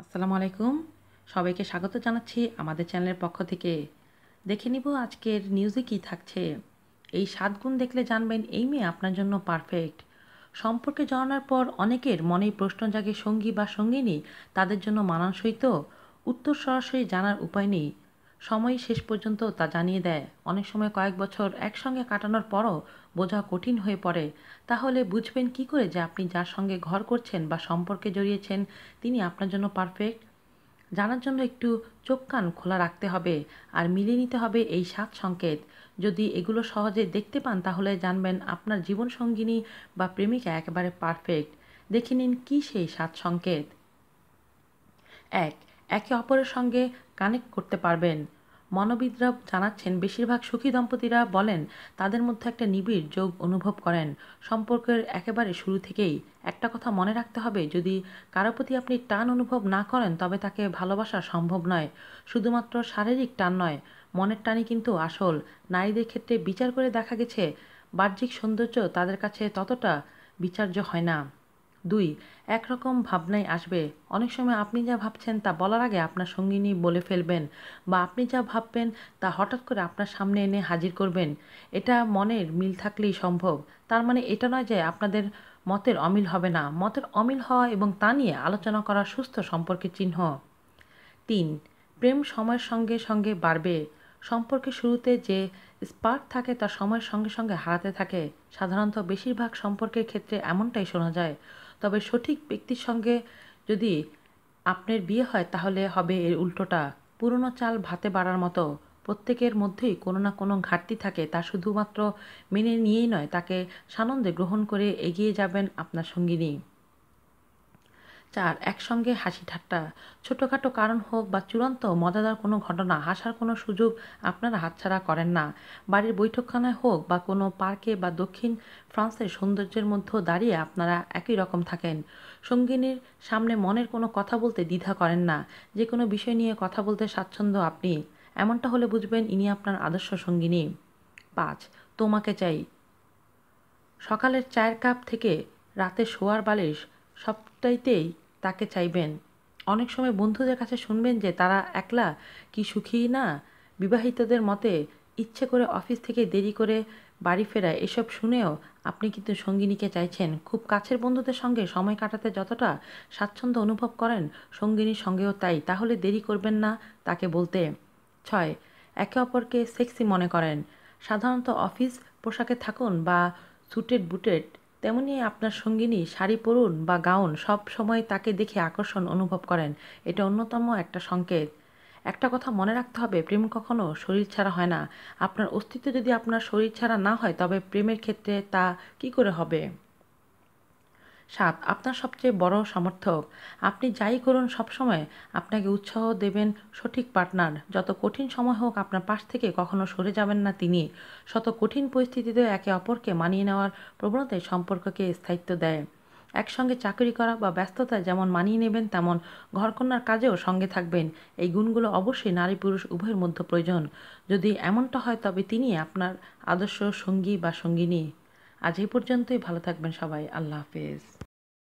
আসসালামু আলাইকুম। সবাইকে স্বাগত জানাচ্ছি আমাদের চ্যানেলের পক্ষ থেকে। দেখে নিব আজকের নিউজে কী থাকছে। এই ৭ গুণ দেখলে জানবেন এই মেয়ে আপনার জন্য পারফেক্ট। সম্পর্কে জড়ানোর পর অনেকের মনেই প্রশ্ন জাগে সঙ্গী বা সঙ্গিনী তাদের জন্য মানানসই তো? উত্তর সরাসরি জানার উপায় নেই। সময়ই শেষ পর্যন্ত তা জানিয়ে দেয়। অনেক সময় কয়েক বছর একসঙ্গে কাটানোর পরও বোঝা কঠিন হয়ে পড়ে। তাহলে বুঝবেন কি করে যে আপনি যার সঙ্গে ঘর করছেন বা সম্পর্কে জড়িয়েছেন তিনি আপনার জন্য পারফেক্ট? জানার জন্য একটু চোখ কান খোলা রাখতে হবে আর মিলিয়ে নিতে হবে এই ৭ সংকেত। যদি এগুলো সহজে দেখতে পান তাহলে জানবেন আপনার জীবনসঙ্গিনী বা প্রেমিকা একেবারে পারফেক্ট। দেখে নিন কী সেই ৭ সংকেত। ১. একে অপরের সঙ্গে কানেক্ট করতে পারবেন। মনোবিদরা জানাচ্ছেন বেশিরভাগ সুখী দম্পতিরা বলেন তাদের মধ্যে একটা নিবিড় যোগ অনুভব করেন সম্পর্কের একেবারে শুরু থেকেই। একটা কথা মনে রাখতে হবে, যদি কারো প্রতি আপনি টান অনুভব না করেন তবে তাকে ভালোবাসা সম্ভব নয়। শুধুমাত্র শারীরিক টান নয়, মনের টানই কিন্তু আসল। নারীদের ক্ষেত্রে বিচার করে দেখা গেছে বাহ্যিক সৌন্দর্য তাদের কাছে ততটা বিচার্য হয় না। ২. একরকম ভাবনাই আসবে। অনেক সময় আপনি যা ভাবছেন তা বলার আগে আপনার সঙ্গিনী বলে ফেলবেন, বা আপনি যা ভাববেন তা হঠাৎ করে আপনার সামনে এনে হাজির করবেন। এটা মনের মিল থাকলেই সম্ভব। তার মানে এটা নয় যে আপনাদের মতের অমিল হবে না। মতের অমিল হওয়া এবং তা নিয়ে আলোচনা করা সুস্থ সম্পর্কের চিহ্ন। ৩. প্রেম সময়ের সঙ্গে সঙ্গে বাড়বে। সম্পর্কের শুরুতে যে স্পার্ক থাকে তা সময়ের সঙ্গে সঙ্গে হারাতে থাকে। সাধারণত বেশিরভাগ সম্পর্কের ক্ষেত্রে এমনটাই শোনা যায়। তবে সঠিক ব্যক্তির সঙ্গে যদি আপনার বিয়ে হয় তাহলে হবে এর উল্টোটা। পুরনো চাল ভাতে বাড়ার মতো। প্রত্যেকের মধ্যেই কোনো না কোনো ঘাটতি থাকে, তা শুধুমাত্র মেনে নিয়েই নয়, তাকে সানন্দে গ্রহণ করে এগিয়ে যাবেন আপনার সঙ্গিনী। ৪. একসঙ্গে হাসি ঠাট্টা। ছোটোখাটো কারণ হোক বা চূড়ান্ত মজাদার কোনো ঘটনা, হাসার কোনো সুযোগ আপনারা হাতছাড়া করেন না। বাড়ির বৈঠকখানায় হোক বা কোনো পার্কে বা দক্ষিণ ফ্রান্সের সৌন্দর্যের মধ্যেও দাঁড়িয়ে আপনারা একই রকম থাকেন। সঙ্গিনীর সামনে মনের কোনো কথা বলতে দ্বিধা করেন না। যে কোনো বিষয় নিয়ে কথা বলতে স্বাচ্ছন্দ্য আপনি। এমনটা হলে বুঝবেন ইনি আপনার আদর্শ সঙ্গিনী। ৫. তোমাকে চাই। সকালের চায়ের কাপ থেকে রাতে শোয়ার বালিশ, সবটাইতেই তাকে চাইবেন। অনেক সময় বন্ধুদের কাছে শুনবেন যে তারা একলা কি সুখী না। বিবাহিতদের মতে ইচ্ছে করে অফিস থেকে দেরি করে বাড়ি ফেরা, এসব শুনেও আপনি কিন্তু সঙ্গিনীকে চাইছেন। খুব কাছের বন্ধুদের সঙ্গে সময় কাটাতে যতটা স্বাচ্ছন্দ্য অনুভব করেন সঙ্গিনীর সঙ্গেও তাই। তাহলে দেরি করবেন না তাকে বলতে। ৬. একে অপরকে সেক্সি মনে করেন। সাধারণত অফিস পোশাকে থাকুন বা স্যুটেড বুটেড, তেমনি আপনার সঙ্গিনী শাড়ি পরুন বা গাউন, সব সময় তাকে দেখে আকর্ষণ অনুভব করেন। এটা অন্যতম একটা সংকেত। একটা কথা মনে রাখতে হবে, প্রেম কখনো শরীর ছাড়া হয় না। আপনার অস্তিত্ব যদি আপনার শরীর ছাড়া না হয় তবে প্রেমের ক্ষেত্রে তা কী করে হবে? ৭. আপনার সবচেয়ে বড় সমর্থক। আপনি যাই করুন সবসময় আপনাকে উৎসাহ দেবেন সঠিক পার্টনার। যত কঠিন সময় হোক আপনার পাশ থেকে কখনো সরে যাবেন না তিনি। শত কঠিন পরিস্থিতিতেও একে অপরকে মানিয়ে নেওয়ার প্রবণতাই সম্পর্ককে স্থায়িত্ব দেয়। একসঙ্গে চাকরি করা বা ব্যস্ততায় যেমন মানিয়ে নেবেন তেমন ঘরকন্নার কাজেও সঙ্গে থাকবেন। এই গুণগুলো অবশ্যই নারী পুরুষ উভয়ের মধ্যে প্রয়োজন। যদি এমনটা হয় তবে তিনি আপনার আদর্শ সঙ্গী বা সঙ্গিনী। আজ এই পর্যন্তই। ভালো থাকবেন সবাই। আল্লাহ হাফেজ।